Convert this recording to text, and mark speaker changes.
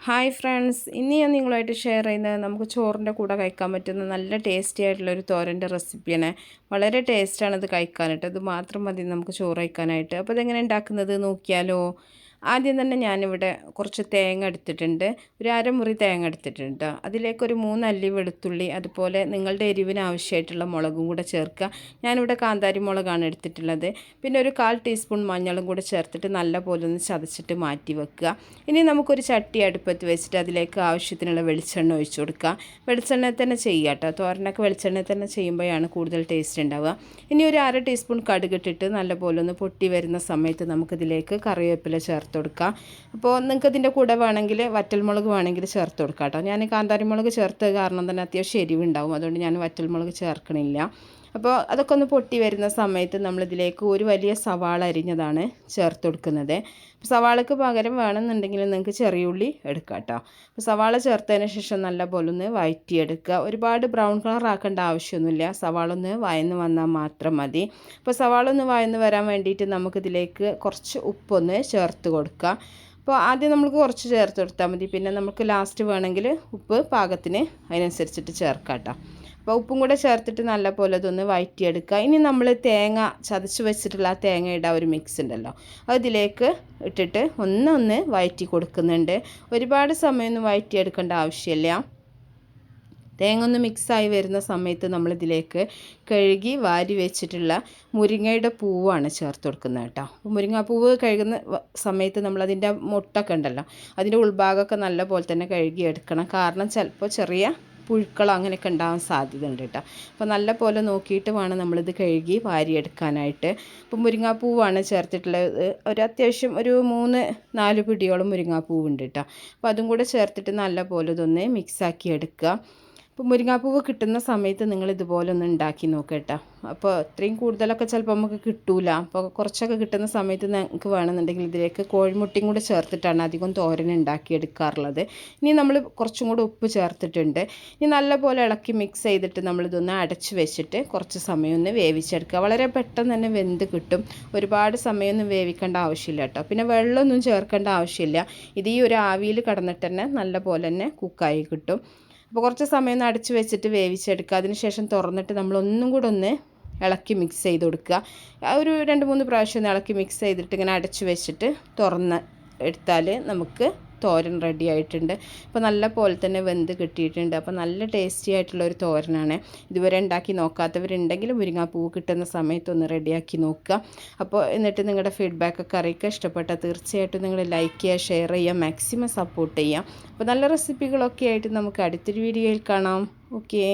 Speaker 1: Hi friends, ഇന്ന് ഞാൻ നിങ്ങളുമായിട്ട് ഷെയർ ചെയ്യുന്നത് നമുക്ക് ചോറിൻ്റെ കൂടെ കഴിക്കാൻ പറ്റുന്ന നല്ല ടേസ്റ്റി ആയിട്ടുള്ളൊരു തോരൻ്റെ റെസിപ്പിയാണ്. വളരെ ടേസ്റ്റാണ് ഇത് കഴിക്കാനായിട്ട്. ഇത് മാത്രം മതി നമുക്ക് ചോറ് കഴിക്കാനായിട്ട്. അപ്പോൾ ഇതെങ്ങനെ ഉണ്ടാക്കുന്നത് നോക്കിയാലോ. ആദ്യം തന്നെ ഞാനിവിടെ കുറച്ച് തേങ്ങ എടുത്തിട്ടുണ്ട്. ഒരു അരമുറി തേങ്ങ എടുത്തിട്ടുണ്ട്. അതിലേക്കൊരു 3 അല്ലി വെളുത്തുള്ളി, അതുപോലെ നിങ്ങളുടെ എരിവിന് ആവശ്യമായിട്ടുള്ള മുളകും കൂടെ ചേർക്കുക. ഞാനിവിടെ കാന്താരി മുളകാണ് എടുത്തിട്ടുള്ളത്. പിന്നെ ഒരു 1/4 ടീസ്പൂൺ മഞ്ഞളും കൂടെ ചേർത്തിട്ട് നല്ലപോലെ ഒന്ന് ചതച്ചിട്ട് മാറ്റി വെക്കുക. ഇനി നമുക്കൊരു ചട്ടി അടുപ്പത്ത് വെച്ചിട്ട് അതിലേക്ക് ആവശ്യത്തിനുള്ള വെളിച്ചെണ്ണ ഒഴിച്ചു കൊടുക്കുക. വെളിച്ചെണ്ണ തന്നെ ചെയ്യുക കേട്ടോ. തോരനൊക്കെ വെളിച്ചെണ്ണ തന്നെ ചെയ്യുമ്പോഴാണ് കൂടുതൽ ടേസ്റ്റ് ഉണ്ടാവുക. ഇനി ഒരു 1/2 ടീസ്പൂൺ കടുകിട്ടിട്ട് നല്ലപോലെ ഒന്ന് പൊട്ടി വരുന്ന സമയത്ത് നമുക്കിതിലേക്ക് കറിവേപ്പില ചേർത്ത് കൊടുക്കാം. അപ്പോൾ നിങ്ങൾക്ക് ഇതിൻ്റെ കൂടെ വേണമെങ്കിൽ വറ്റൽമുളക് വേണമെങ്കിൽ ചേർത്ത് കൊടുക്കാം കേട്ടോ. ഞാൻ കാന്താരി മുളക് ചേർത്തത് കാരണം തന്നെ അത്യാവശ്യം എരിവുണ്ടാവും, അതുകൊണ്ട് ഞാൻ വറ്റൽമുളക് ചേർക്കണില്ല. അപ്പോൾ അതൊക്കെ ഒന്ന് പൊട്ടി വരുന്ന സമയത്ത് നമ്മളിതിലേക്ക് ഒരു വലിയ സവാള അരിഞ്ഞതാണ് ചേർത്ത് കൊടുക്കുന്നത്. സവാളയ്ക്ക് പകരം വേണമെന്നുണ്ടെങ്കിൽ നിങ്ങൾക്ക് ചെറിയ ഉള്ളി എടുക്കാം കേട്ടോ. അപ്പോൾ സവാള ചേർത്തതിന് ശേഷം നല്ലപോലെ ഒന്ന് വഴറ്റിയെടുക്കുക. ഒരുപാട് ബ്രൗൺ കളർ ആക്കേണ്ട ആവശ്യമൊന്നുമില്ല, സവാള ഒന്ന് വഴന്ന് വന്നാൽ മാത്രം മതി. അപ്പോൾ സവാള ഒന്ന് വഴന്ന് വരാൻ വേണ്ടിയിട്ട് നമുക്കിതിലേക്ക് കുറച്ച് ഉപ്പൊന്ന് ചേർത്ത് കൊടുക്കുക. അപ്പോൾ ആദ്യം നമുക്ക് കുറച്ച് ചേർത്ത് കൊടുത്താൽ മതി, പിന്നെ നമുക്ക് ലാസ്റ്റ് വേണമെങ്കിൽ ഉപ്പ് പാകത്തിന് അതിനനുസരിച്ചിട്ട് ചേർക്കാം കേട്ടോ. അപ്പോൾ ഉപ്പും കൂടെ ചേർത്തിട്ട് നല്ലപോലെ അതൊന്ന് വഴറ്റിയെടുക്കുക. ഇനി നമ്മൾ തേങ്ങ ചതച്ച് വെച്ചിട്ടുള്ള ആ തേങ്ങയുടെ ഒരു മിക്സ് ഉണ്ടല്ലോ, അതിലേക്ക് ഇട്ടിട്ട് ഒന്ന് വഴറ്റി കൊടുക്കുന്നുണ്ട്. ഒരുപാട് സമയമൊന്നും വഴറ്റിയെടുക്കേണ്ട ആവശ്യമില്ല. തേങ്ങ ഒന്ന് മിക്സായി വരുന്ന സമയത്ത് നമ്മളിതിലേക്ക് കഴുകി വാരി വെച്ചിട്ടുള്ള മുരിങ്ങയുടെ പൂവാണ് ചേർത്ത് കൊടുക്കുന്നത് കേട്ടോ. മുരിങ്ങാപ്പൂവ് കഴുകുന്ന സമയത്ത് നമ്മളതിൻ്റെ മുട്ടൊക്കെ ഉണ്ടല്ലോ, അതിൻ്റെ ഉൾഭാഗമൊക്കെ നല്ല പോലെ തന്നെ കഴുകി എടുക്കണം. കാരണം ചിലപ്പോൾ ചെറിയ പുഴുക്കളോ അങ്ങനെയൊക്കെ ഉണ്ടാകാൻ സാധ്യത ഉണ്ട് കേട്ടോ. അപ്പോൾ നല്ല പോലെ നോക്കിയിട്ട് വേണം നമ്മളിത് കഴുകി വാരിയെടുക്കാനായിട്ട്. അപ്പോൾ മുരിങ്ങാപ്പൂവാണ് ചേർത്തിട്ടുള്ളത്. ഒരു അത്യാവശ്യം ഒരു 3-4 പിടിയോളം മുരിങ്ങാപ്പൂവുണ്ട് കേട്ടോ. അപ്പോൾ അതും കൂടെ ചേർത്തിട്ട് നല്ല പോലെ ഇതൊന്ന് മിക്സാക്കി എടുക്കുക. അപ്പോൾ മുരിങ്ങാപ്പൂവ് കിട്ടുന്ന സമയത്ത് നിങ്ങൾ ഇതുപോലെ ഒന്ന് ഉണ്ടാക്കി നോക്കുക കേട്ടോ. അപ്പോൾ ഇത്രയും കൂടുതലൊക്കെ ചിലപ്പോൾ നമുക്ക് കിട്ടൂല. അപ്പോൾ കുറച്ചൊക്കെ കിട്ടുന്ന സമയത്ത് നിങ്ങൾക്ക് വേണമെന്നുണ്ടെങ്കിൽ ഇതിലേക്ക് കോഴിമുട്ടയും കൂടെ ചേർത്തിട്ടാണ് അധികം തോരൻ ഉണ്ടാക്കിയെടുക്കാറുള്ളത്. ഇനി നമ്മൾ കുറച്ചും കൂടെ ഉപ്പ് ചേർത്തിട്ടുണ്ട്. ഇനി നല്ലപോലെ ഇളക്കി മിക്സ് ചെയ്തിട്ട് നമ്മളിതൊന്ന് അടച്ച് വെച്ചിട്ട് കുറച്ച് സമയം ഒന്ന് വേവിച്ചെടുക്കുക. വളരെ പെട്ടെന്ന് തന്നെ വെന്ത് കിട്ടും. ഒരുപാട് സമയമൊന്നും വേവിക്കേണ്ട ആവശ്യമില്ല കേട്ടോ. പിന്നെ വെള്ളമൊന്നും ചേർക്കേണ്ട ആവശ്യമില്ല. ഇത് ഈ ഒരു ആവിയിൽ കിടന്നിട്ട് തന്നെ നല്ല പോലെ തന്നെ കുക്കായി കിട്ടും. അപ്പോൾ കുറച്ച് സമയം ഒന്ന് അടച്ച് വെച്ചിട്ട് വേവിച്ചെടുക്കുക. അതിന് ശേഷം തുറന്നിട്ട് നമ്മളൊന്നും കൂടെ ഒന്ന് ഇളക്കി മിക്സ് ചെയ്ത് കൊടുക്കുക. ഒരു 2-3 പ്രാവശ്യം ഒന്ന് ഇളക്കി മിക്സ് ചെയ്തിട്ട് ഇങ്ങനെ അടച്ച് വെച്ചിട്ട് തുറന്ന് എടുത്താൽ നമുക്ക് തോരൻ റെഡി ആയിട്ടുണ്ട്. അപ്പോൾ നല്ല പോലെ തന്നെ വെന്ത് കിട്ടിയിട്ടുണ്ട്. അപ്പോൾ നല്ല ടേസ്റ്റി ആയിട്ടുള്ളൊരു തോരനാണ്. ഇതുവരെ ഉണ്ടാക്കി നോക്കാത്തവരുണ്ടെങ്കിൽ മുരിങ്ങാപ്പൂവ് കിട്ടുന്ന സമയത്തൊന്ന് റെഡിയാക്കി നോക്കുക. അപ്പോൾ എന്നിട്ട് നിങ്ങളുടെ ഫീഡ്ബാക്കൊക്കെ അറിയിക്കുക. ഇഷ്ടപ്പെട്ടാൽ തീർച്ചയായിട്ടും നിങ്ങൾ ലൈക്ക് ചെയ്യുക, ഷെയർ ചെയ്യുക, മാക്സിമം സപ്പോർട്ട് ചെയ്യുക. അപ്പോൾ നല്ല റെസിപ്പികളൊക്കെ ആയിട്ട് നമുക്ക് അടുത്തൊരു വീഡിയോയിൽ കാണാം. ഓക്കേ.